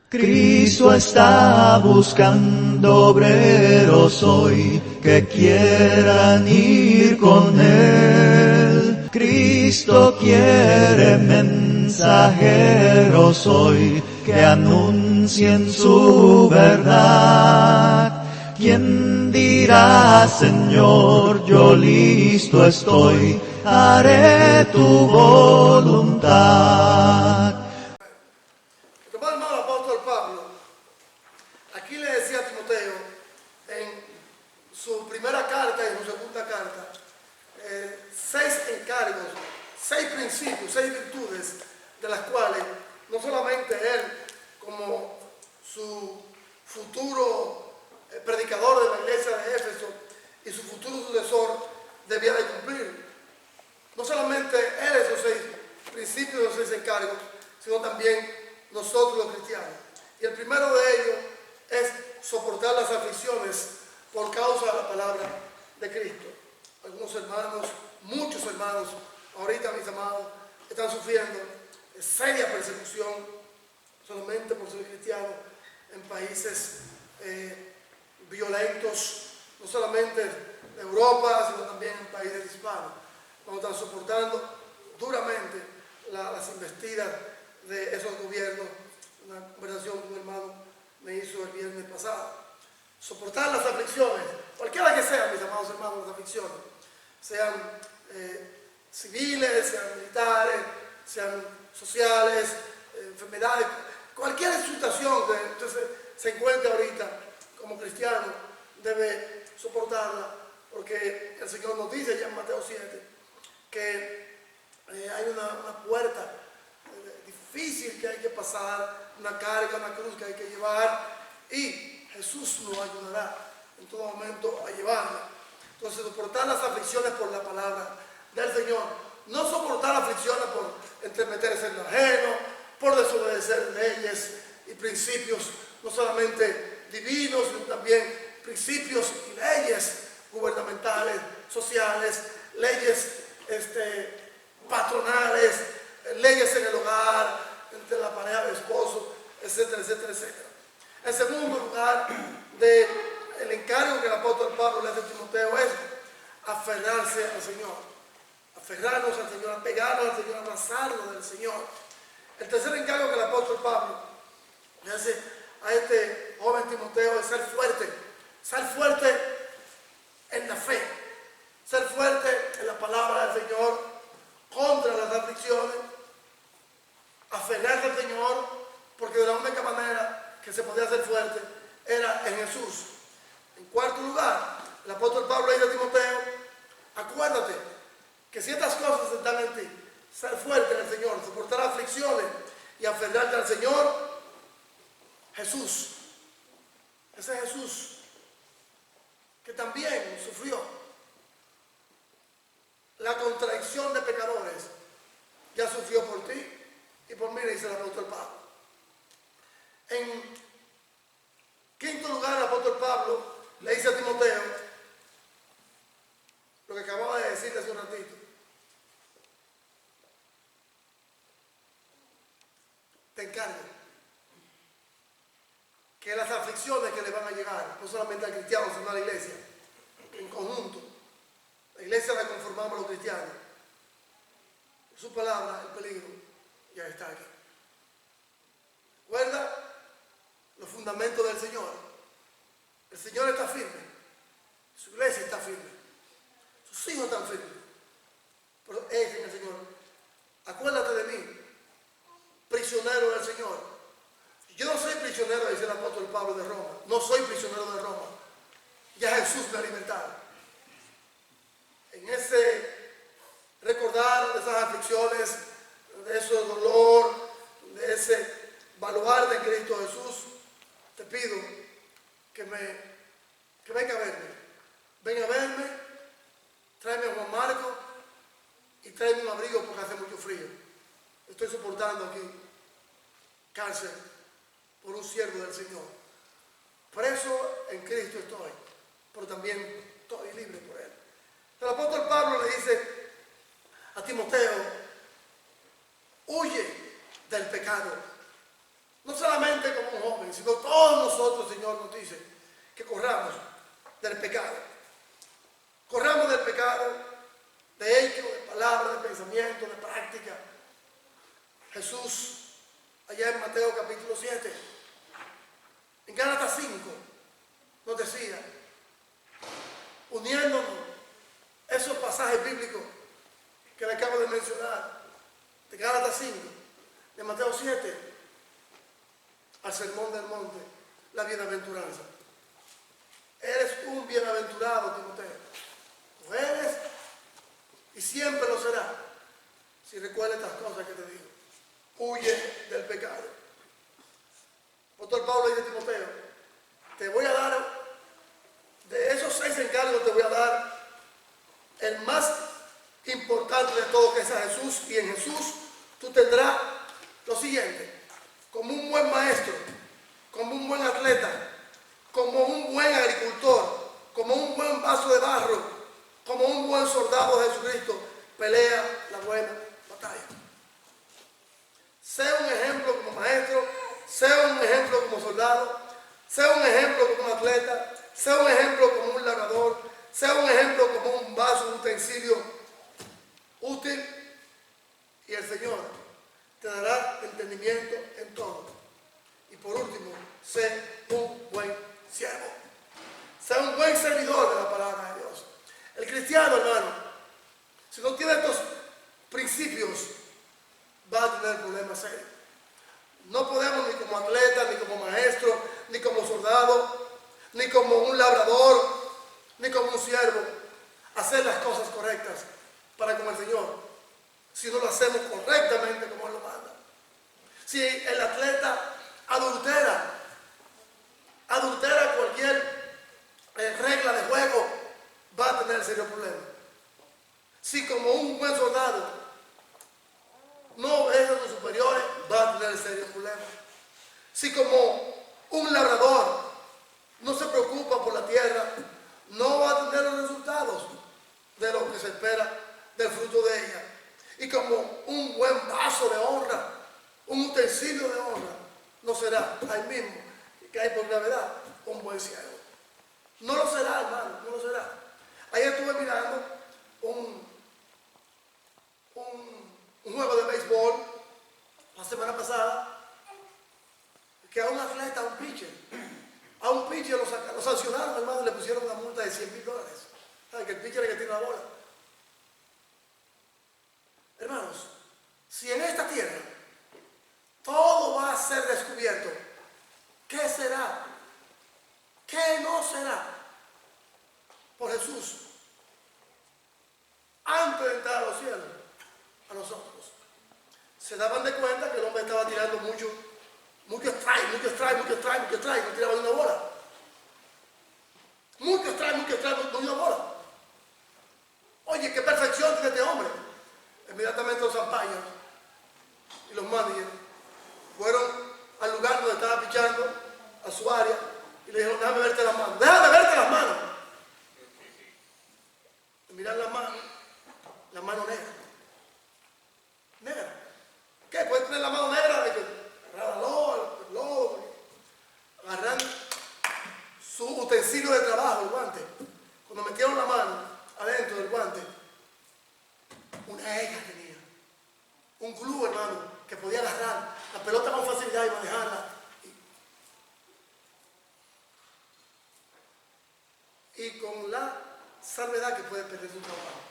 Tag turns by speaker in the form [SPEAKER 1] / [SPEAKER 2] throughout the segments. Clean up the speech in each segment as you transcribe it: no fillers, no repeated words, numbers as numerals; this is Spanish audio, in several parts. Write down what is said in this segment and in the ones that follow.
[SPEAKER 1] Cristo está buscando obreros hoy que quieran ir con Él. Cristo quiere mensajeros hoy que anuncien su verdad. ¿Quién dirá, Señor, yo listo estoy, haré tu voluntad?
[SPEAKER 2] Hermano apóstol Pablo, aquí le decía a Timoteo, en su primera carta y en su segunda carta, 6 encargos, 6 principios, 6 virtudes, de las cuales no solamente él, como su futuro predicador de la iglesia de Éfeso y su futuro sucesor, debía de cumplir. No solamente él esos 6 principios, esos 6 encargos, sino también nosotros los cristianos. Y el primero de ellos es soportar las aflicciones por causa de la palabra de Cristo. Algunos hermanos, muchos hermanos, ahorita mis amados, están sufriendo seria persecución solamente por ser cristianos en países violentos, no solamente de Europa, sino también en países hispanos, donde están soportando duramente las embestidas de esos gobiernos. Una conversación que un hermano me hizo el viernes pasado. Soportar las aflicciones, cualquiera que sean, mis amados hermanos, las aflicciones, sean civiles, sean militares, sean sociales, enfermedades, cualquier situación que usted se encuentre ahorita como cristiano, debe soportarla, porque el Señor nos dice ya en Mateo 7 que hay una puerta difícil que hay que pasar, una carga, una cruz que hay que llevar, y Jesús nos ayudará en todo momento a llevarla. Entonces, soportar las aflicciones por la palabra del Señor, no soportar aflicciones por entremeterse en lo ajeno, por desobedecer leyes y principios, no solamente divinos, sino también principios y leyes gubernamentales, sociales, leyes patronales, leyes en el hogar, entre la pareja de esposo, etcétera, etcétera, etcétera. En segundo lugar, el encargo que el apóstol Pablo le hace a Timoteo es aferrarse al Señor, aferrarnos al Señor, apegarnos al Señor, abrazarnos del Señor. El tercer encargo que el apóstol Pablo le hace a este joven Timoteo es ser fuerte en la fe, ser fuerte en la palabra del Señor contra las aflicciones, aferrarse al Señor, porque de la única manera que se podía hacer fuerte era en Jesús. En cuarto lugar, el apóstol Pablo le dice a Timoteo, acuérdate que si estas cosas están en ti, ser fuerte en el Señor, soportar aflicciones y aferrarte al Señor, Jesús, ese Jesús que también sufrió la contradicción de pecadores, ya sufrió por ti y por mí, le dice el apóstol Pablo. En quinto lugar, el apóstol Pablo le dice a Timoteo lo que acababa de decir hace un ratito. Te encargo que las aflicciones que le van a llegar, no solamente al cristiano, sino a la iglesia, en conjunto, la iglesia la conformamos los cristianos, su palabra, el peligro, ya está aquí. Recuerda los fundamentos del Señor. El Señor está firme, su iglesia está firme, sus hijos están firmes, pero es en el Señor. Acuérdate de mí, prisionero del Señor. Yo no soy prisionero, dice el apóstol Pablo, de Roma. No soy prisionero de Roma. Ya Jesús me ha libertado. En ese recordar de esas aflicciones, de ese dolor, de ese baluarte en Cristo Jesús, te pido que venga a verme. Ven a verme, tráeme a Juan Marco y tráeme un abrigo porque hace mucho frío. Estoy soportando aquí cárcel por un siervo del Señor. Preso en Cristo estoy, pero también estoy libre por Él. El apóstol Pablo le dice a Timoteo, huye del pecado. No solamente como un joven, sino todos nosotros, Señor, nos dice que corramos del pecado. Corramos del pecado, de hecho, de palabra, de pensamiento, de práctica. Jesús, allá en Mateo capítulo 7, en Gálatas 5, nos decía, uniéndonos esos pasajes bíblicos que le acabo de mencionar, de Gálatas 5, de Mateo 7, al Sermón del Monte, la bienaventuranza. Eres un bienaventurado, Timoteo. Lo eres y siempre lo será, si recuerdas estas cosas que te digo. Huye del pecado. El apóstol Pablo dice a Timoteo, te voy a dar, de esos 6 encargos te voy a dar el más importante de todo, que es a Jesús, y en Jesús tú tendrás lo siguiente: como un buen maestro, como un buen atleta, como un buen agricultor, como un buen vaso de barro, como un buen soldado de Jesucristo, pelea la buena batalla. Sea un ejemplo como maestro, sea un ejemplo como soldado, sea un ejemplo como atleta, sea un ejemplo como un labrador, sea un ejemplo como un vaso, un utensilio útil, y el Señor te dará entendimiento en todo. Y por último, sé un buen siervo. Sé un buen servidor de la palabra de Dios. El cristiano, hermano, si no tiene estos principios, va a tener problemas serios. No podemos ni como atleta, ni como maestro, ni como soldado, ni como un labrador, ni como un siervo, hacer las cosas correctas para con el Señor, si no lo hacemos correctamente como Él lo manda. Si el atleta adultera cualquier regla de juego, va a tener serios problemas. Si como un buen soldado no obedece a sus superiores, va a tener serios problemas. Si como un labrador no se preocupa por la tierra, no va a tener los resultados de lo que se espera del fruto de ella. Y como un buen vaso de honra, un utensilio de honra, no será ahí mismo que hay por gravedad un buen siervo. No lo será, hermano, no lo será. Ayer estuve mirando un juego de béisbol la semana pasada, que a un atleta, a un pitcher lo sancionaron, hermano, y le pusieron una multa de $100,000. ¿Saben que el pitcher es el que tiene la bola? Hermanos, si en esta tierra todo va a ser descubierto, ¿qué será? ¿Qué no será? Por Jesús, antes de entrar a los cielos, a nosotros, se daban de cuenta que el hombre estaba tirando mucho strike, no tiraba ni una bola. Mucho strike, no una bola. Oye, qué perfección tiene este hombre. Inmediatamente los umpires y los managers fueron al lugar donde estaba pichando, a su área, y le dijeron, déjame verte las manos. Déjame verte las manos. Y mirar la mano negra. Negra. ¿Qué? Puede tener la mano negra de que agarrar el lodo, agarrar su utensilio de trabajo, el guante. Cuando metieron la mano adentro del guante, una eja tenía. Un glue, hermano, que podía agarrar la pelota con facilidad y manejarla. Y con la salvedad que puede perder su trabajo.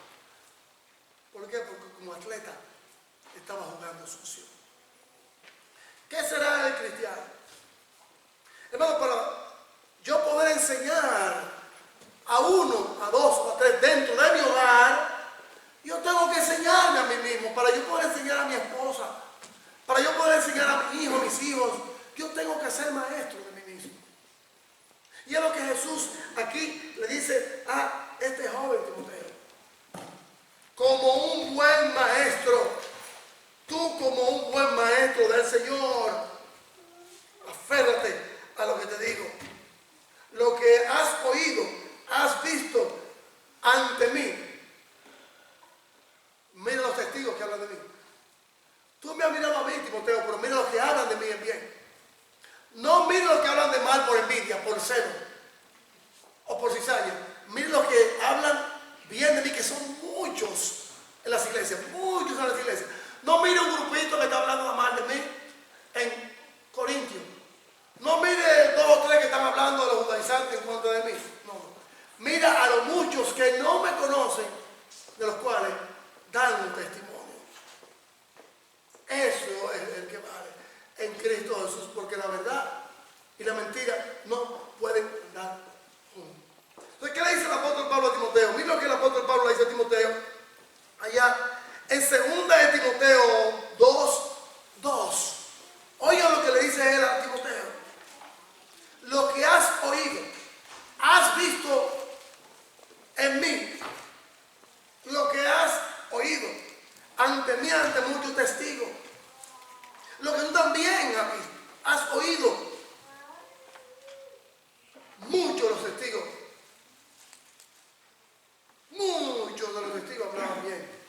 [SPEAKER 2] ¿Por qué? Porque como atleta estaba jugando sucio. ¿Qué será el cristiano? Hermano, para yo poder enseñar a uno, a dos o a tres dentro de mi hogar, yo tengo que enseñarme a mí mismo. Para yo poder enseñar a mi esposa, para yo poder enseñar a mi hijo, a mis hijos, yo tengo que ser maestro de mí mismo. Y es lo que Jesús aquí le dice a este joven Timoteo. Como un buen maestro, tú como un buen maestro del Señor, aférrate a lo que te digo. Lo que has oído, has visto ante mí. Mira los testigos que hablan de mí. Tú me has mirado a mí, Timoteo, pero mira los que hablan de mí en bien. por envidia, por celo o por cizaña. Miren los que hablan bien de mí, que son muchos en las iglesias, muchos en las iglesias. No mire un grupito que está hablando mal de mí en Corintios. No mire 2 o 3 que están hablando de los judaizantes en contra de mí. No. Mira a los muchos que no me conocen, de los cuales dan un testimonio. Eso es el que vale en Cristo Jesús, porque la verdad y la mentira no pueden andar juntos. Entonces, ¿qué le dice el apóstol Pablo a Timoteo? Mira lo que el apóstol Pablo le dice a Timoteo allá en 2 de Timoteo 2:2. Oiga lo que le dice él a Timoteo. Lo que has oído, has visto en mí, lo que has oído ante mí, ante muchos testigos, lo que tú también has oído, muchos de los testigos, muchos de los testigos hablaban bien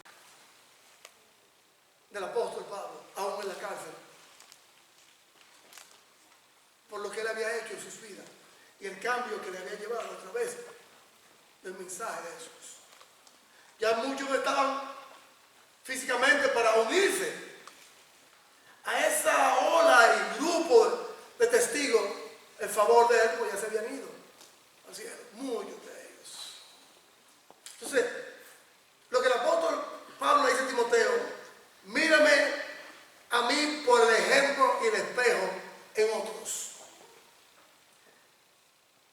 [SPEAKER 2] del apóstol Pablo, aún en la cárcel, por lo que él había hecho en sus vidas y el cambio que le había llevado a través del mensaje de Jesús. Ya muchos estaban físicamente para unirse a esa ola y grupo de testigos en favor de él, pues ya se habían ido. Así es, muchos de ellos. Entonces, lo que el apóstol Pablo le dice a Timoteo: mírame a mí por el ejemplo y el espejo en otros.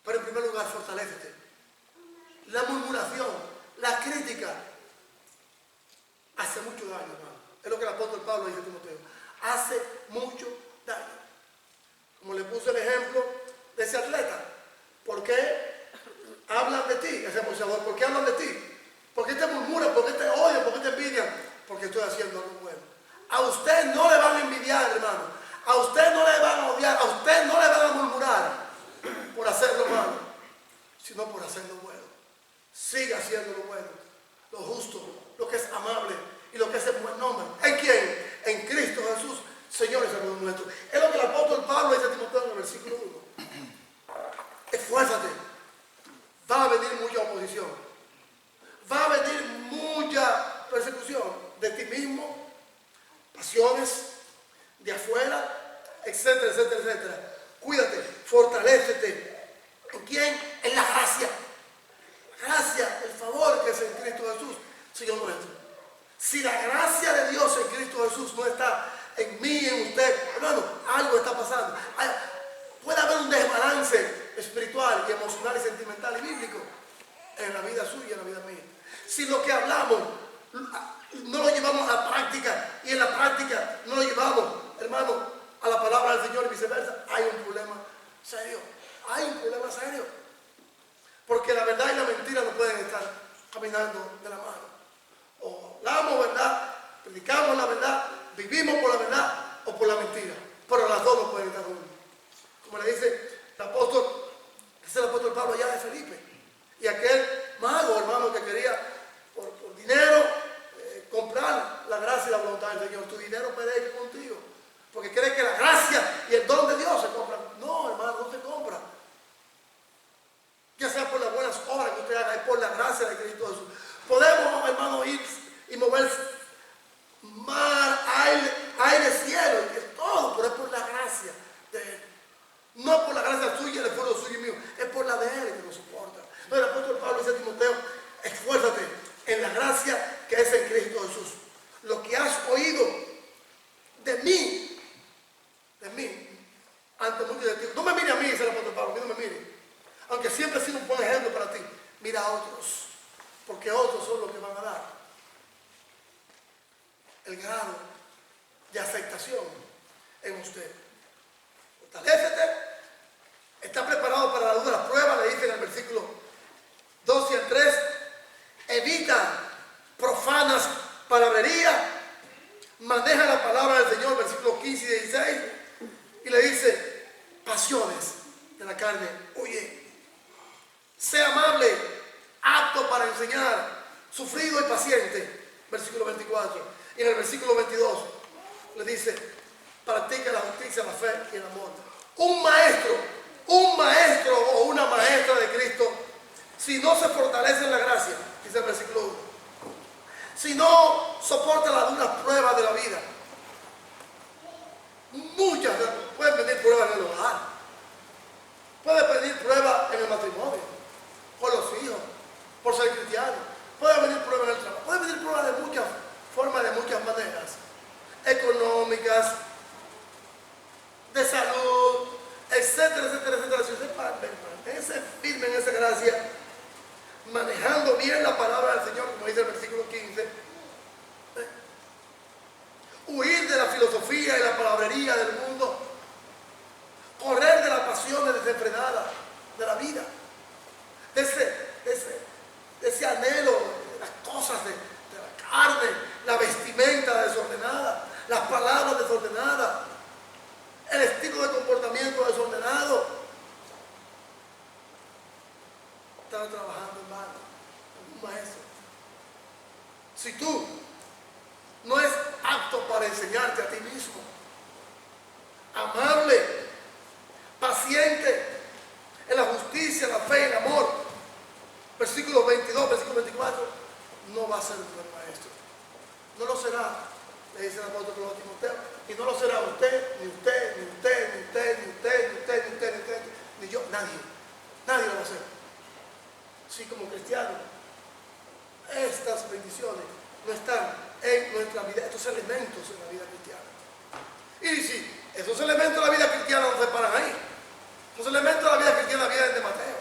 [SPEAKER 2] Pero en primer lugar, fortalécete. La murmuración, la crítica, hace mucho daño, hermano. Es lo que el apóstol Pablo dice a Timoteo. Hace mucho daño. Como le puse el ejemplo de ese atleta. ¿Por qué hablan de ti, ese boxeador? ¿Por qué hablan de ti? ¿Por qué te murmuran? ¿Por qué te odian? ¿Por qué te envidian? Porque estoy haciendo algo bueno. A usted no le van a envidiar, hermano. A usted no le van a odiar. A usted no le van a murmurar por hacer lo malo, sino por hacer lo bueno. Siga haciendo lo bueno, lo justo, lo que es amable y lo que es el buen nombre. ¿En quién? En Cristo Jesús, Señor y Salvador nuestro. Es lo que el apóstol Pablo dice a Timoteo en el versículo 1. Esfuérzate. Va a venir mucha oposición. Va a venir mucha persecución de ti mismo, pasiones de afuera, etcétera, etcétera, etcétera. Cuídate, fortalécete. ¿En quién? En la gracia. Gracia, el favor que es en Cristo Jesús, Señor nuestro. Si la gracia de Dios en Cristo Jesús no está en mí y en usted, hermano, algo está pasando. Puede haber un desbalance espiritual y emocional y sentimental y bíblico en la vida suya y en la vida mía. Si lo que hablamos no lo llevamos a la práctica y en la práctica no lo llevamos, hermano, a la palabra del Señor y viceversa, hay un problema serio. Hay un problema serio. Porque la verdad y la mentira no pueden estar caminando de la mano. O hablamos verdad, predicamos la verdad, vivimos por la verdad o por la mentira. Pero las dos no pueden estar juntas. Como le dice el apóstol Pablo allá de Felipe. Y aquel mago, hermano, que quería por dinero comprar la gracia y la voluntad del Señor. Tu dinero perece contigo. Porque cree que la gracia y el don de Dios se compran. No, hermano, no se compra. Ya sea por las buenas obras que usted haga, es por la gracia de Cristo Jesús. Podemos, hermano, ir y mover mar, aire, cielo, y que todo, pero es por la gracia de Él. No por la gracia suya, el esfuerzo suyo y mío, es por la de Él que nos soporta. Entonces el apóstol Pablo dice a Timoteo: esfuérzate en la gracia que es en Cristo Jesús. Lo que has oído de mí, ante muchos testigos. No me mire a mí, dice el apóstol Pablo, a mí no me mire. Aunque siempre he sido un buen ejemplo para ti, mira a otros, porque otros son los que van a dar el grado de aceptación en usted. Fortalécete, está preparado para la duda, las pruebas, le dice en el versículo 2 y el 3, evita profanas palabrerías, maneja la palabra del Señor, versículos 15 y 16, y le dice: pasiones de la carne, huye. Sea amable, apto para enseñar, sufrido y paciente, versículo 24. Y en el versículo 22 le dice: practica la justicia, la fe y el amor. Un maestro si no se fortalece en la gracia, dice el versículo 1, si no soporta las duras pruebas de la vida, pueden venir pruebas en el hogar, puede venir pruebas en el matrimonio, con los hijos, por ser cristiano, puede venir pruebas en el trabajo, puede venir pruebas de muchas formas, de muchas maneras, económicas, de salud, etcétera, etcétera, etcétera. Si usted manténgase firme en esa gracia, manejando bien la palabra del Señor, como dice el versículo 15, huir de la filosofía y la palabrería del mundo, correr de las pasiones desenfrenadas de la vida, de ese anhelo de las cosas de la carne, la vestimenta desordenada, las palabras desordenadas, el estilo de comportamiento desordenado. Están trabajando en vano, un maestro. Si tú no es apto para enseñarte a ti mismo, amable, paciente en la justicia, la fe, el amor, versículo 22, versículo 24, no va a ser un buen maestro. No lo será, le dice el apóstol Timoteo, y no lo será usted, ni usted, ni usted, ni usted, ni usted, ni usted, ni usted, ni usted, ni yo, nadie lo va a hacer. Sí, como cristiano, estas bendiciones no están en nuestra vida, estos elementos en la vida cristiana. Y si esos elementos de la vida cristiana no se paran ahí, los elementos de la vida cristiana vienen de Mateo,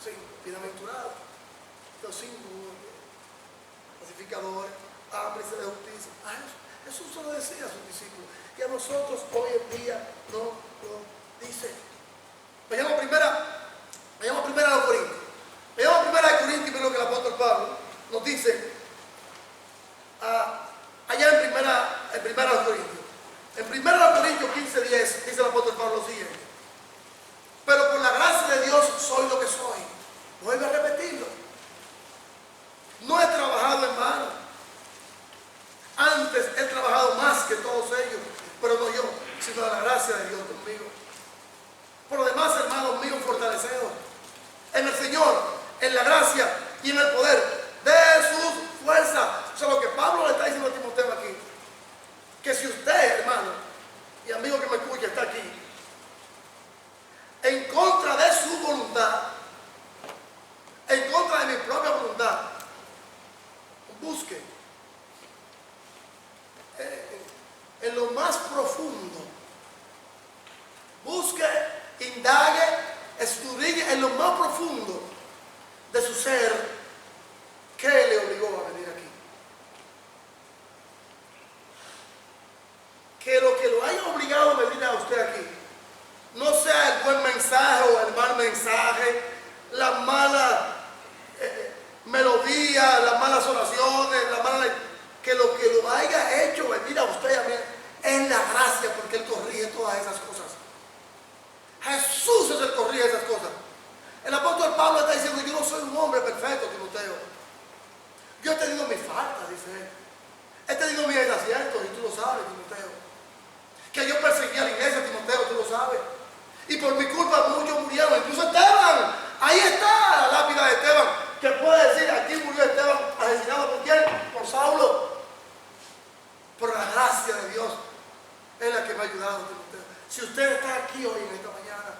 [SPEAKER 2] sí, bienaventurado, los 5, pacificadores, hambre y de justicia. Jesús se lo decía a sus discípulos, y a nosotros hoy en día no lo dice. Vayamos primero a los Corintios. Vayamos primero a Corintios, lo que el apóstol Pablo nos dice allá en primera a los Corintios. En primera a los Corintios 15:10 dice el apóstol Pablo lo siguiente: pero por la gracia de Dios soy lo que soy. Vuelve a repetirlo. No he trabajado en vano. Antes he trabajado más que todos ellos, pero no yo, sino la gracia de Dios conmigo. Por lo demás, hermanos míos, fortaleceos en el Señor, en la gracia y en el poder de sus fuerzas. O sea, lo que Pablo le está diciendo a Timoteo aquí, que si usted, hermano y amigo que me escucha, está aquí en contra de su voluntad, en contra de mi propia voluntad, busque en lo más profundo, busque, indague, estudie en lo más profundo de su ser, ¿qué le obligó a venir aquí? Que lo que lo haya obligado a venir a usted aquí no sea el buen mensaje o el mal mensaje, la mala melodía, las malas oraciones, que lo que lo haya hecho venir a usted y a mí es la gracia, porque Él corrige todas esas cosas. Jesús es el que corrige esas cosas. El apóstol Pablo está diciendo: yo no soy un hombre perfecto, Timoteo. Yo he tenido mis faltas, dice él. He tenido mis desaciertos, y tú lo sabes, Timoteo. Que yo perseguí a la iglesia, Timoteo, tú lo sabes. Y por mi culpa muchos murieron, incluso Esteban. Ahí está la lápida de Esteban, que puede decir: aquí murió Esteban, asesinado por quién, por Saulo. Por la gracia de Dios es la que me ha ayudado, Timoteo. Si usted está aquí hoy en esta mañana,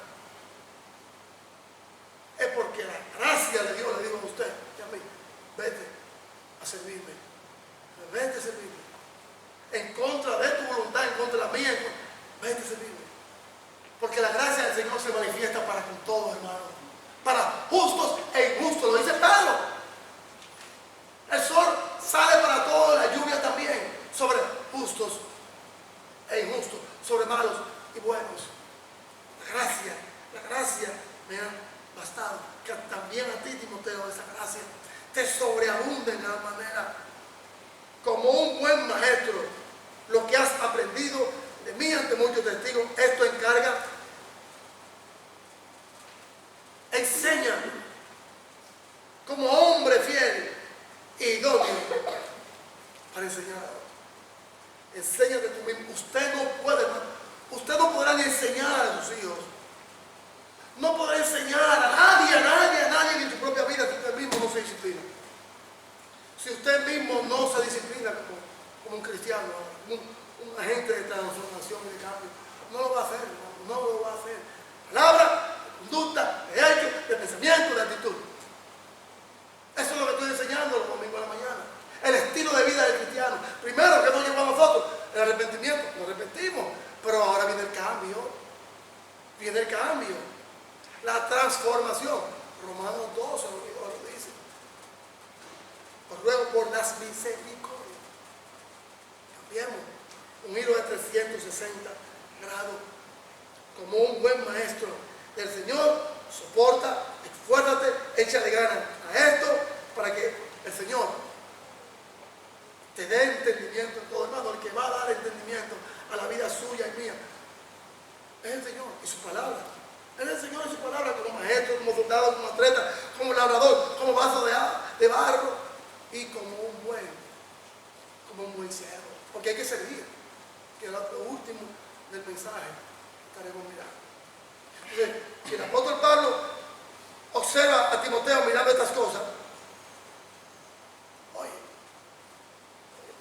[SPEAKER 2] es porque la gracia de Dios le dijo a usted y a mí: vete a servirme, vete a servirme, en contra de tu voluntad, en contra de la mía, vete a servirme, porque la gracia del Señor se manifiesta para con todos, hermanos, para justos e injustos. Lo dice Pedro: el sol sale para todos, la lluvia también, sobre justos e injustos, sobre malos y buenos. La gracia me ha bastado. Que también a ti, Timoteo, esa gracia te sobreabunde en gran manera. Como un buen maestro, lo que has aprendido de mí ante muchos testigos, esto encarga. Enseña como hombre fiel y idóneo para enseñar a otros. Enséñate tú mismo. Usted no podrá ni enseñar a sus hijos. No podrá enseñar a nadie, ni en tu propia vida, si usted viene el cambio, la transformación. Romanos 12 lo dice. Os ruego por las misericordias. Cambiemos un giro de 360 grados. Como un buen maestro del Señor, soporta, esfuérzate, échale ganas a esto para que el Señor te dé entendimiento en todo. Hermano, el que va a dar entendimiento a la vida suya y mía es el Señor y su palabra. Es el Señor y su palabra, como maestro, como soldado, como atleta, como labrador, como vaso de barro y como un buen siervo. Porque hay que servir, que es lo último del mensaje que estaremos mirando. Entonces, si el apóstol Pablo observa a Timoteo mirando estas cosas, oye,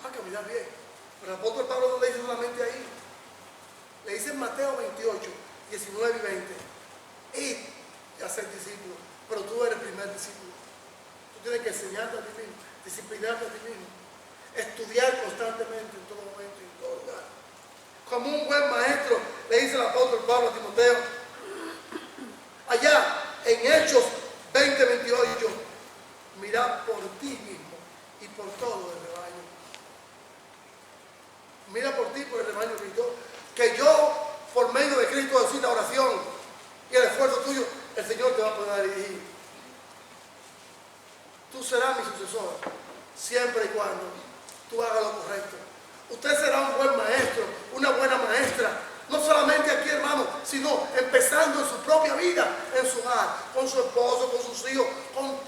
[SPEAKER 2] va a caminar bien. Pero el apóstol Pablo no le dice solamente ahí. Le dice en Mateo 28, 19 y 20, id a ser discípulo, pero tú eres el primer discípulo. Tú tienes que enseñarte a ti mismo, disciplinarte a ti mismo, estudiar constantemente en todo momento y en todo lugar. Como un buen maestro, le dice el apóstol Pablo a Timoteo, allá en Hechos 20, 28, mira por ti mismo y por todo el rebaño. Mira por ti, por el rebaño Cristo, que yo, por medio de Cristo Jesús, la oración y el esfuerzo tuyo, el Señor te va a poder dirigir. Tú serás mi sucesor, siempre y cuando tú hagas lo correcto. Usted será un buen maestro, una buena maestra, no solamente aquí, hermano, sino empezando en su propia vida, en su hogar, con su esposo, con sus hijos, con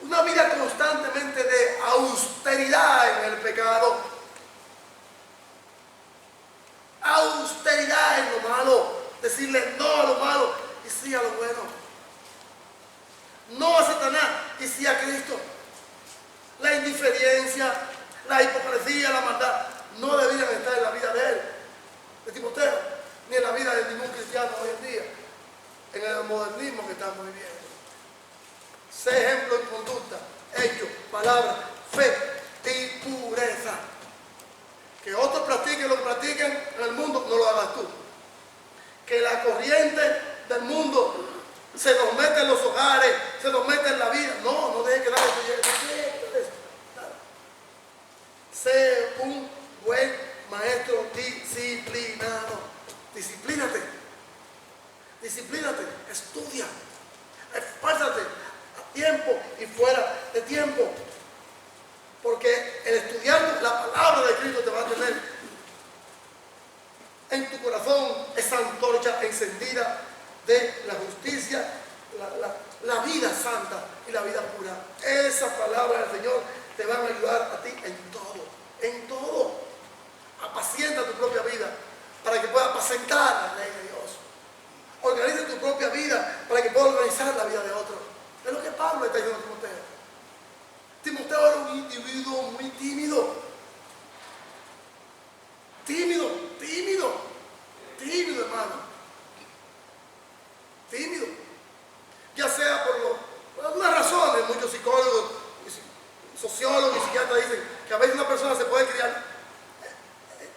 [SPEAKER 2] una vida constantemente de austeridad en el pecado. Austeridad en lo malo, decirle no a lo malo y sí a lo bueno. No a Satanás y sí a Cristo. La indiferencia, la hipocresía, la maldad no deberían estar en la vida de él, de Timoteo, ni en la vida de ningún cristiano hoy en día, en el modernismo que estamos viviendo. Sé ejemplo en conducta, hecho, palabra, fe y pureza. Que otros practiquen lo que practiquen en el mundo, no lo hagas tú. Que la corriente del mundo se nos mete en los hogares, se nos mete en la vida. No, no deje que nadie te llegue. Sé un buen maestro disciplinado. Disciplínate. Disciplínate. Estudia. Esfuérzate a tiempo y fuera de tiempo. Porque el estudiar la palabra de Cristo te va a tener en tu corazón esa antorcha encendida de la justicia, la vida santa y la vida pura. Esa palabra del Señor te va a ayudar a ti en todo, en todo. Apacienta tu propia vida para que puedas apacentar la ley de Dios. Organiza tu propia vida para que puedas organizar la vida de otros. Es lo que Pablo está diciendo a Timoteo. Timoteo era un individuo muy tímido. Tímido, hermano. Tímido. Ya sea por algunas razones, muchos psicólogos, sociólogos y psiquiatras dicen que a veces una persona se puede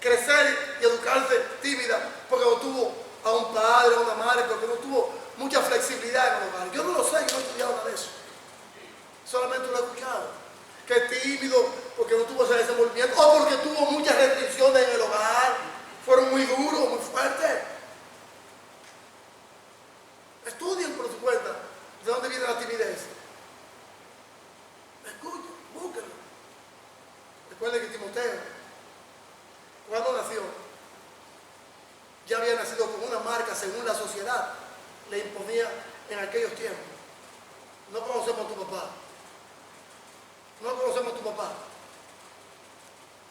[SPEAKER 2] crecer y educarse tímida porque no tuvo a un padre, a una madre, porque no tuvo mucha flexibilidad en el hogar. Yo no lo sé, yo no he estudiado nada de eso. Solamente lo he escuchado. Que es tímido porque no tuvo ese desenvolvimiento o porque tuvo muchas restricciones en el hogar. Fueron muy duros, muy fuertes. Estudien por su cuenta de dónde viene la timidez. Escuchen, búsquenlo. Recuerden que Timoteo, cuando nació, ya había nacido con una marca según la sociedad le imponía en aquellos tiempos. No conocemos a tu papá. No conocemos a tu papá.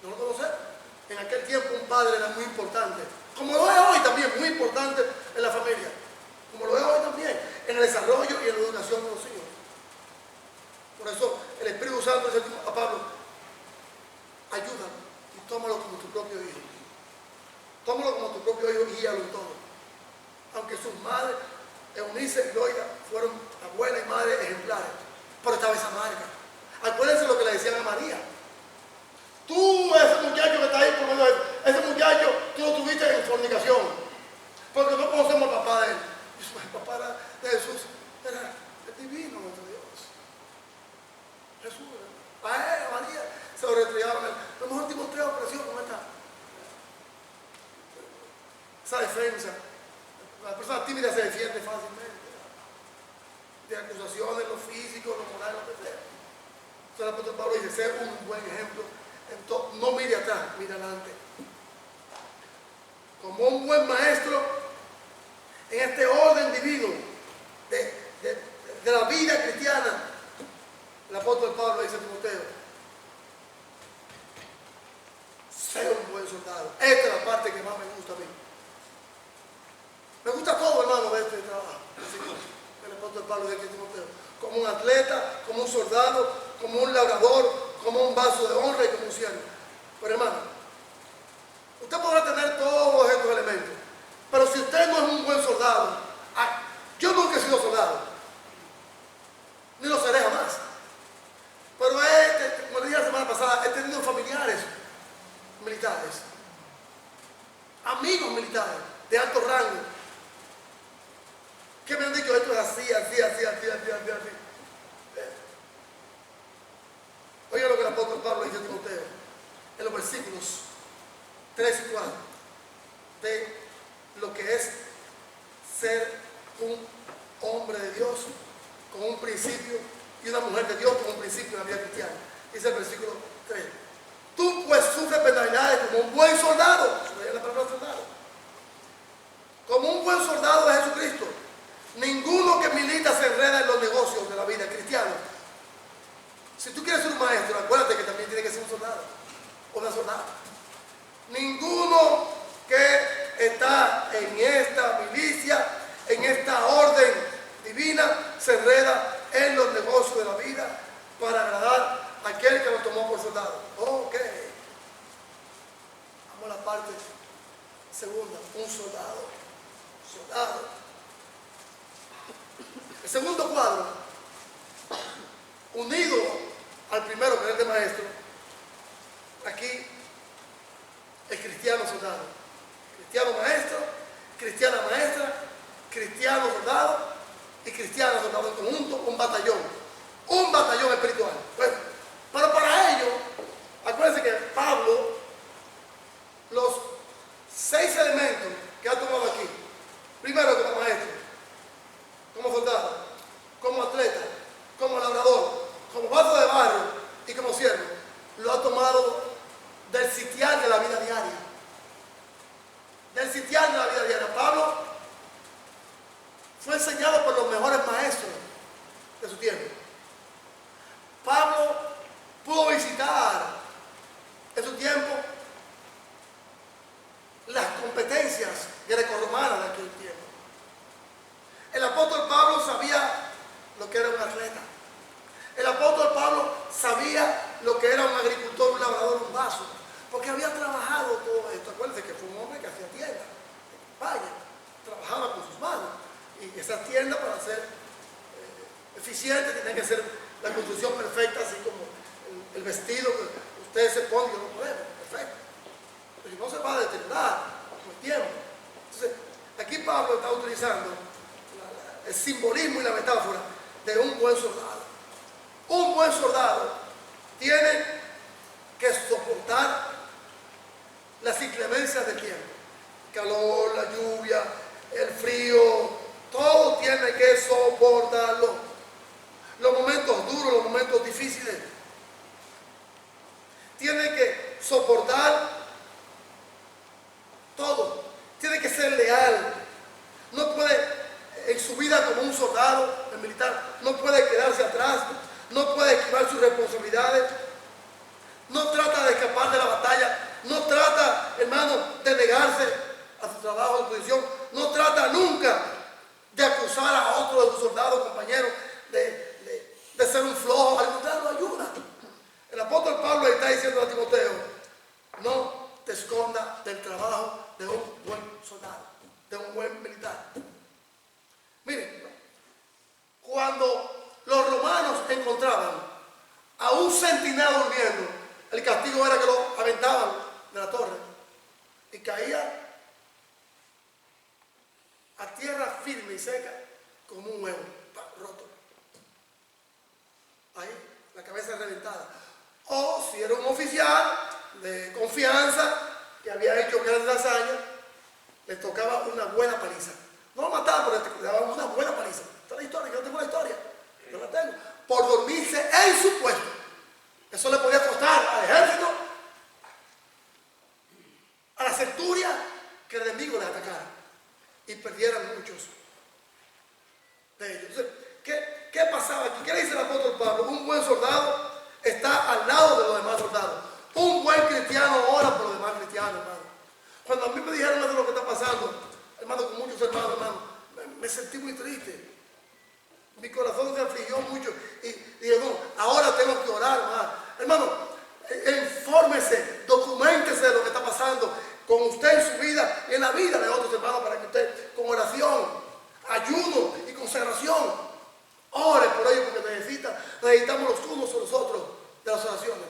[SPEAKER 2] ¿No lo conocemos? En aquel tiempo un padre era muy importante. Como lo es hoy también, muy importante en la familia. Como lo es hoy también, en el desarrollo y en la educación de los hijos. Por eso el Espíritu Santo dice a Pablo, ayúdalo y tómalo como tu propio hijo. Tómalo como tu propio hijo y guíalo en todo. Aunque sus madres, Eunice y Loida, fueron abuela y madre ejemplares. Pero estaba esa marca. Acuérdense lo que le decían a María. Tú, ese muchacho que está ahí por medio de ese muchacho, tú lo tuviste en fornicación. Porque no conocemos al papá de él. hiende fácilmente, de acusaciones, lo físico, lo moral, lo que sea. Entonces el apóstol Pablo dice, sé un buen ejemplo, no mire atrás, mire adelante. Como un buen maestro en este orden divino de la vida cristiana, el apóstol Pablo dice a Timoteo, sé un buen soldado. Esta es la parte que más me gusta a mí. Me gusta todo, hermano, de este trabajo. El apóstol Pablo dice a Timoteo, como un atleta, como un soldado, como un labrador, como un vaso de honra y como un siervo. Pero hermano, usted podrá tener todos estos elementos, pero si usted no es un buen soldado, yo nunca he sido soldado, ni lo seré jamás. Pero como le dije la semana pasada, he tenido familiares militares, amigos militares de alto rango, que me han dicho esto es así. Oiga lo que el apóstol Pablo dice a Timoteo en los versículos 3 y 4 de lo que es ser un hombre de Dios con un principio y una mujer de Dios con un principio en la vida cristiana. Dice el versículo 3: tú pues sufres penalidades como un buen soldado, la palabra soldado, como un buen soldado de Jesucristo. Ninguno que milita se enreda en los negocios de la vida cristiana. Si tú quieres ser un maestro, acuérdate que también tiene que ser un soldado o una soldada. Ninguno que está en esta milicia, en esta orden divina, se enreda en los negocios de la vida para agradar a aquel que lo tomó por soldado. Ok. Vamos a la parte segunda, un soldado. Soldado. El segundo cuadro, unido al primero que es el de maestro, aquí el cristiano soldado, cristiano maestro, cristiana maestra, cristiano soldado y cristiano soldado en conjunto, un batallón espiritual. Bueno, pero para ello, acuérdense que Pablo, los 6 elementos que ha tomado aquí, primero como maestro, como soldado, como atleta, como labrador, como vaso de barro y como siervo, lo ha tomado del sitial de la vida diaria. Del sitial de la vida diaria. Pablo fue enseñado por los mejores maestros de su tiempo. Pablo pudo visitar en su tiempo las competencias grecorromanas de aquel tiempo. El apóstol Pablo sabía lo que era un atleta. El apóstol Pablo sabía lo que era un agricultor, un labrador, un vaso, porque había trabajado todo esto. Acuérdense que fue un hombre que hacía tiendas, vaya, trabajaba con sus manos, y esas tiendas, para ser eficientes, tenían que ser la construcción perfecta, así como el vestido que ustedes se ponen, yo lo podemos, perfecto. Pero si no se va a deteriorar con el tiempo. Entonces, aquí Pablo está utilizando el simbolismo y la metáfora de un buen soldado. Un buen soldado tiene que soportar las inclemencias del tiempo. El calor, la lluvia, el frío, todo tiene que soportarlo. Los momentos duros, los momentos difíciles. Tiene que soportar todo. Tiene que ser leal. No puede, en su vida como un soldado, el militar, no puede quedarse atrás, no puede esquivar sus responsabilidades, no trata de escapar de la batalla, no trata, hermano, de negarse a su trabajo, a su posición, no trata nunca de acusar a otro de sus soldados, compañeros, de ser un flojo. Al contrario, ayuda. El apóstol Pablo le está diciendo a Timoteo, no te escondas del trabajo de un buen soldado, de un buen militar. Miren, cuando los romanos encontraban a un centinela durmiendo, el castigo era que lo aventaban de la torre y caía a tierra firme y seca como un huevo roto. Ahí, la cabeza reventada. O si era un oficial de confianza que había hecho grandes hazañas, le tocaba una buena paliza. No lo mataban, pero le daban una buena paliza. Esta es la historia, yo tengo la historia. Yo la tengo. Por dormirse en su puesto. Eso le podía costar al ejército, a la centuria, que el enemigo les atacara y perdieran muchos de ellos. Entonces, ¿qué pasaba aquí? ¿Qué le dice el apóstol Pablo? Un buen soldado está al lado de los demás soldados. Un buen cristiano ora por los demás cristianos, hermano. Cuando a mí me dijeron eso de lo que está pasando, hermano, con muchos hermanos, hermano, me sentí muy triste. Mi corazón se afligió mucho y dije, no, ahora tengo que orar, hermano. Hermano, infórmese, documéntese de lo que está pasando con usted en su vida y en la vida de otros hermanos, para que usted, con oración, ayuno y consagración, ore por ellos, porque necesitamos los unos a los otros de las oraciones.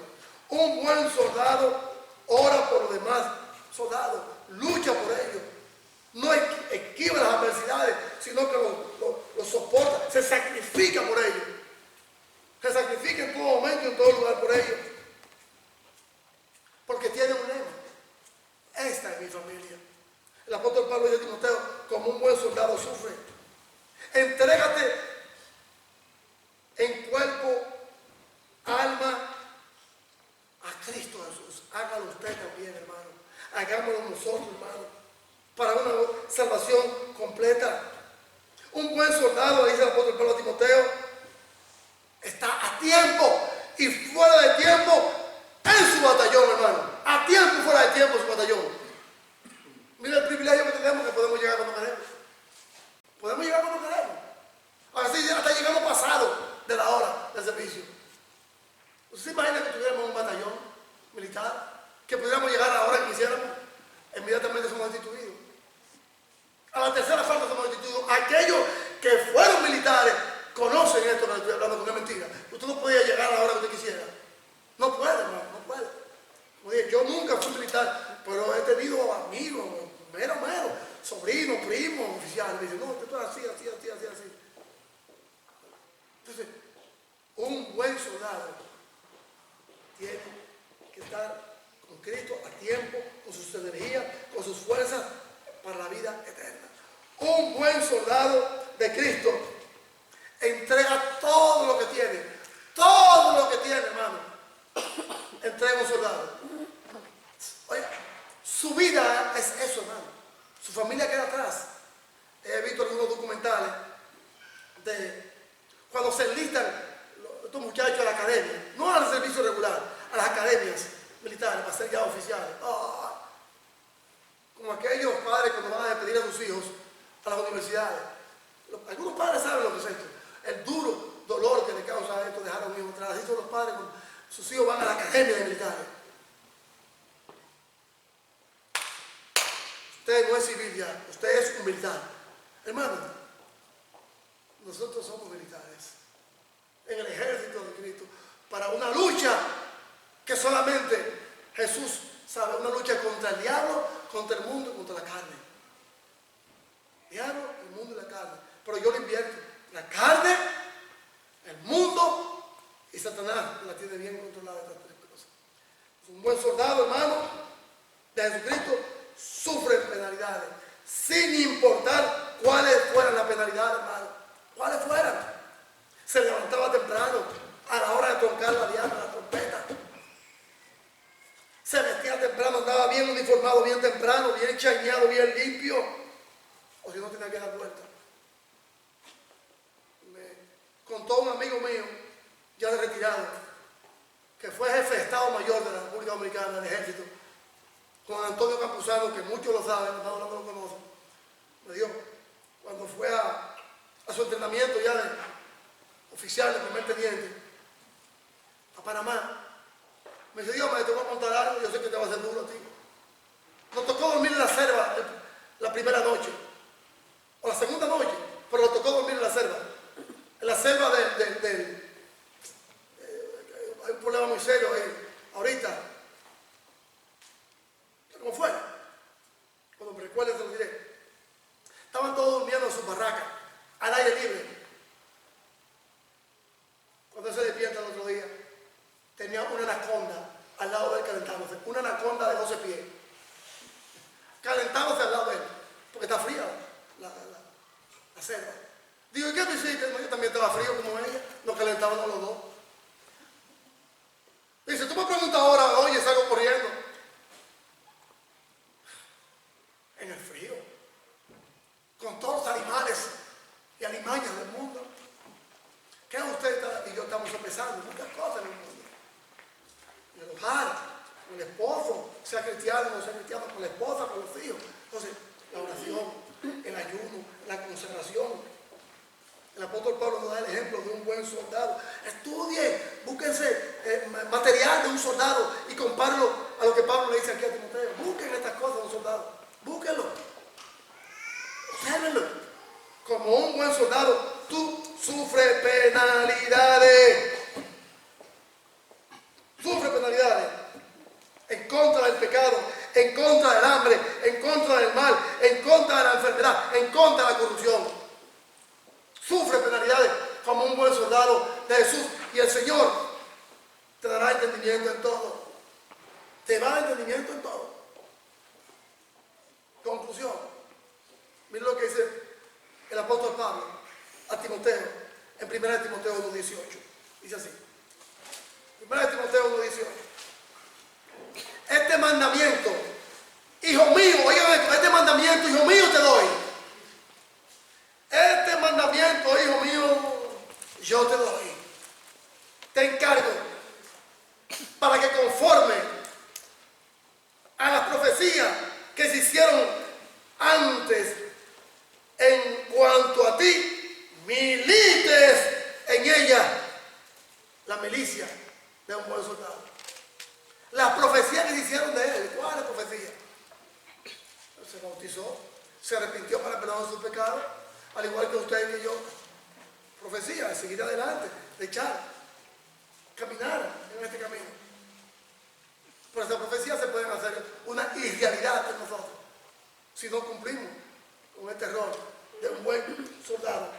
[SPEAKER 2] Un buen soldado ora por los demás soldados, lucha por ellos, no esquiva las adversidades, sino que los soporta, se sacrifica por ellos, se sacrifica en todo momento y en todo lugar por ellos, porque tiene un lema: esta es mi familia. El apóstol Pablo dice a Timoteo: como un buen soldado sufre, entrégate en cuerpo, alma a Cristo Jesús. Hágalo usted también, hermano. Hagámoslo nosotros, hermano, para una salvación completa. Un buen soldado, dice el apóstol Pablo a Timoteo, está a tiempo y fuera de tiempo en su batallón, hermano. A tiempo y fuera de tiempo en su batallón. Mira el privilegio que tenemos, que podemos llegar cuando queremos. Podemos llegar cuando queremos. Así hasta llegamos pasado de la hora del servicio. ¿Usted se imagina que tuviéramos un batallón militar? Que pudiéramos llegar a la hora que quisiéramos. Inmediatamente somos destituidos. A la tercera falta somos destituidos. Aquellos que fueron militares conocen esto que estoy hablando, que no es mentira. Usted no podía llegar a la hora que usted quisiera. No puede, hermano, no puede. Como dije, yo nunca fui militar, pero he tenido amigos, mero, sobrinos, primos, oficiales. Me dicen, no, esto es así. Entonces, un buen soldado tiene que estar con Cristo a tiempo, con sus energías, con sus fuerzas para la vida eterna. Un buen soldado de Cristo entrega todo lo que tiene, hermano. Entrega un soldado. Oye, su vida es eso, hermano. Su familia queda atrás. He visto algunos documentales de cuando se enlistan estos muchachos a la academia, no al servicio regular, a las academias militares para ser ya oficiales. Como aquellos padres cuando van a despedir a sus hijos a las universidades. Algunos padres saben lo que es esto, el duro dolor que le causa esto dejar a un hijo atrás. Así son los padres cuando sus hijos van a la academia de militares. Usted no es civil ya, usted es un militar. Hermano, nosotros somos militares en el ejército de Cristo para una lucha que solamente Jesús sabe, una lucha contra el diablo, contra el mundo y contra la carne. Diablo, el mundo y la carne. Pero yo lo invierto. La carne, el mundo y Satanás la tiene bien controlada estas tres cosas. Un buen soldado, hermano, de Jesucristo sufre penalidades, sin importar cuáles fueran las penalidades, hermano. ¿Cuáles fueran? Se levantaba temprano, a la hora de tocar la diana, la trompeta. Se vestía temprano, andaba bien uniformado, bien temprano, bien chañado, bien limpio. O si no, tenía que dar vuelta. Me contó un amigo mío, ya de retirado, que fue jefe de Estado Mayor de la República Dominicana, del Ejército, con Antonio Campuzano, que muchos lo saben, no lo conocen. Me dijo, cuando fue a su entrenamiento ya de oficial, de primer teniente, a Panamá, me dice, Dios, me te voy a contar algo, yo sé que te va a hacer duro a ti. Nos tocó dormir en la selva la primera noche, o la segunda noche, pero nos tocó dormir en la selva. En la selva hay un problema muy serio ahorita. ¿Cómo fue? Cuando me recuerden se lo diré. Estaban todos durmiendo en sus barracas, al aire libre. Cuando él se despierta el otro día, tenía una anaconda al lado de él calentándose. Una anaconda de 12 pies. Calentándose al lado de él. Porque está fría Digo, ¿y qué tú hiciste? No, yo también estaba frío como ella. Nos calentaban a los dos. Dice, tú me preguntas ahora, oye, salgo corriendo. En el frío. Con todos los animales y alimañas del mundo. ¿Qué usted y yo estamos empezando? Muchas cosas en el mundo. En el hogar, con el esposo, sea cristiano o no sea cristiano, con la esposa, con los hijos. Entonces, la oración, el ayuno, la consagración. El apóstol Pablo nos da el ejemplo de un buen soldado. Estudien, búsquense material de un soldado y compáralo a lo que Pablo le dice aquí a Timoteo. Busquen estas cosas de un soldado. Búsquenlo. Obsérvenlo. Como un buen soldado, tú sufres penalidades. Sufre penalidades. En contra del pecado, en contra del hambre, en contra del mal, en contra de la enfermedad, en contra de la corrupción. Sufre penalidades como un buen soldado de Jesús. Y el Señor te dará entendimiento en todo. Te va a dar entendimiento en todo. Conclusión. Mira lo que dice el apóstol Pablo a Timoteo en 1 Timoteo 1:18. Dice así. 1 Timoteo 1:18. Este mandamiento, hijo mío, oigan esto, este mandamiento, hijo mío, te doy. Este mandamiento, hijo mío, yo te doy. Te encargo para que conforme a las profecías que se hicieron antes en cuanto a ti, milites en ella la milicia de un buen soldado. Las profecías que se hicieron de él, ¿cuáles profecías? Se bautizó, se arrepintió para el perdón de sus pecados. Al igual que usted y que yo, profecía de seguir adelante, de echar, caminar en este camino. Pero estas profecías se pueden hacer una irrealidad en nosotros si no cumplimos con este rol de un buen soldado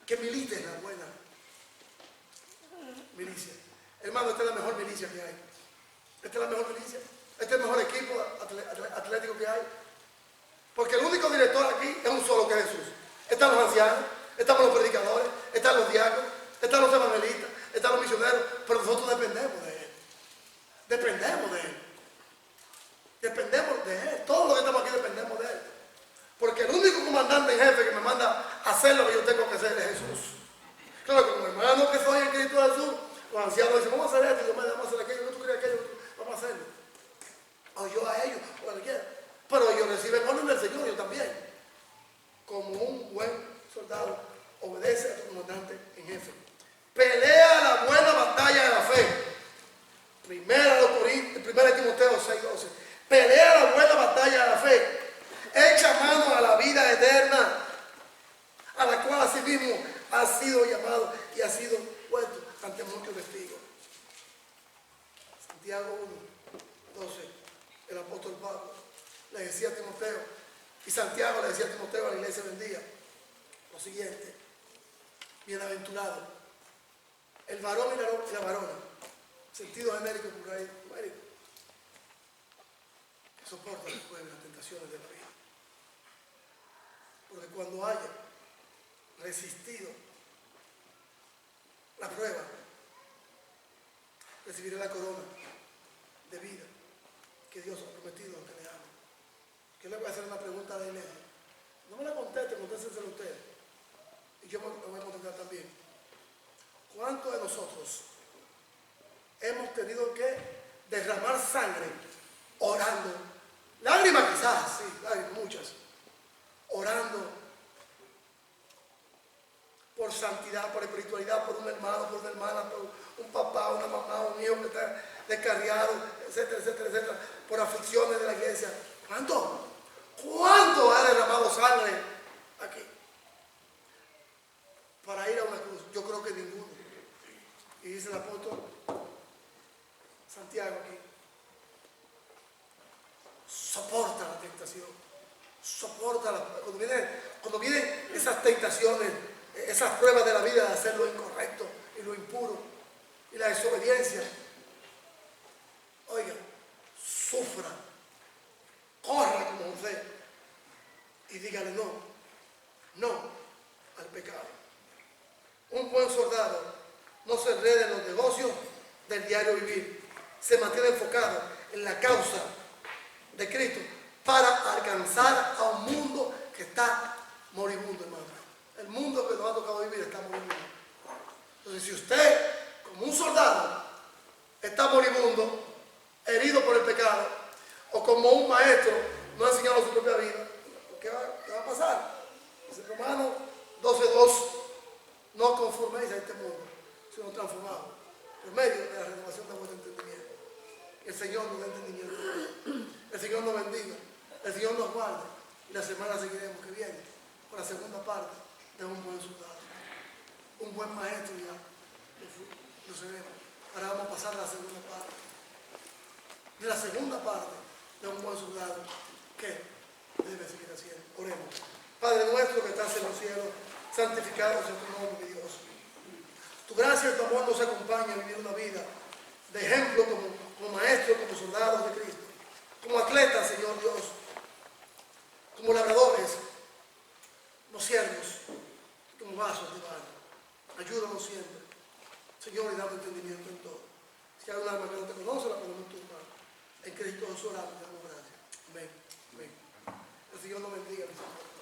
[SPEAKER 2] que milite en la buena milicia. Hermano, esta es la mejor milicia que hay. Esta es la mejor milicia. Este es el mejor equipo atlético que hay. Porque el único director aquí es un solo, que es Jesús. Están los ancianos, están los predicadores, están los diáconos, están los evangelistas, están los misioneros, pero nosotros dependemos de Él. Dependemos de Él. Dependemos de Él. Todos los que estamos aquí dependemos de Él. Porque el único comandante en jefe que me manda a hacer lo que yo tengo que hacer es Jesús. Claro que como hermano que soy en Cristo Jesús, los ancianos dicen, vamos a hacer esto, y yo me vamos a hacer aquello, tú crees aquello, vamos a hacerlo. O yo a ellos, o a cualquiera. Pero ellos reciben orden del Señor, yo también. Como un buen soldado, obedece a tu comandante en jefe. Pelea la buena batalla de la fe. 1 Timoteo 6:12. Pelea la buena batalla de la fe. Echa mano a la vida eterna, a la cual asimismo ha sido llamado y ha sido puesto ante muchos testigos. Santiago 1:12. El apóstol Pablo le decía a Timoteo, y Santiago le decía a Timoteo, a la iglesia vendía, lo siguiente: bienaventurado el varón y la varona, sentido genérico plural, numérico, que soporta después las tentaciones de la vida. Porque cuando haya resistido la prueba, recibirá la corona de vida que Dios ha prometido a los que le aman. Yo le voy a hacer una pregunta a la iglesia. No me la conteste, contéstensela ustedes. Y yo me voy a contestar también. ¿Cuántos de nosotros hemos tenido que derramar sangre orando? Lágrimas quizás, sí, lágrimas, muchas. Orando por santidad, por espiritualidad, por un hermano, por una hermana, por un papá, una mamá, un hijo que está descarriado, etcétera, etcétera, etcétera, por aflicciones de la iglesia. ¿Cuánto? ¿Cuánto ha derramado sangre aquí para ir a una cruz? Yo creo que ninguno. Y dice el apóstol Santiago aquí: soporta la tentación, soporta cuando vienen esas tentaciones, esas pruebas de la vida de hacer lo incorrecto y lo impuro y la desobediencia. Oiga, sufra, corra como José y dígale no no al pecado. Un buen soldado no se enreda en los negocios del diario vivir. Se mantiene enfocado en la causa de Cristo para alcanzar a un mundo que está moribundo, hermano. El mundo que nos ha tocado vivir está moribundo. Entonces, si usted, como un soldado, está moribundo, herido por el pecado, o como un maestro no ha enseñado su propia vida, ¿qué va a pasar? Dice Romanos 12:2, no conforméis a este mundo, sino transformados por medio de la renovación de vuestro entendimiento. El Señor nos da entendimiento, el Señor nos bendiga, el Señor nos guarde, y la semana seguiremos que viene por la segunda parte de un buen soldado, un buen maestro ya, lo sabemos. Ahora vamos a pasar a la segunda parte. De la segunda parte de un buen soldado, ¿qué debe seguir haciendo? Oremos. Padre nuestro que estás en los cielos, santificado sea tu nombre, mi Dios. Tu gracia y tu amor nos acompaña a vivir una vida de ejemplo como maestros, como soldados de Cristo, como atletas, Señor Dios, como labradores, como siervos, como vasos de barro. Ayúdanos siempre, Señor, y dame entendimiento en todo. Si hay un alma que no te conoce, la ponemos en tus manos. En Cristo Jesús oramos y damos gracias. Amén. Amén. El Señor nos bendiga, mi Señor.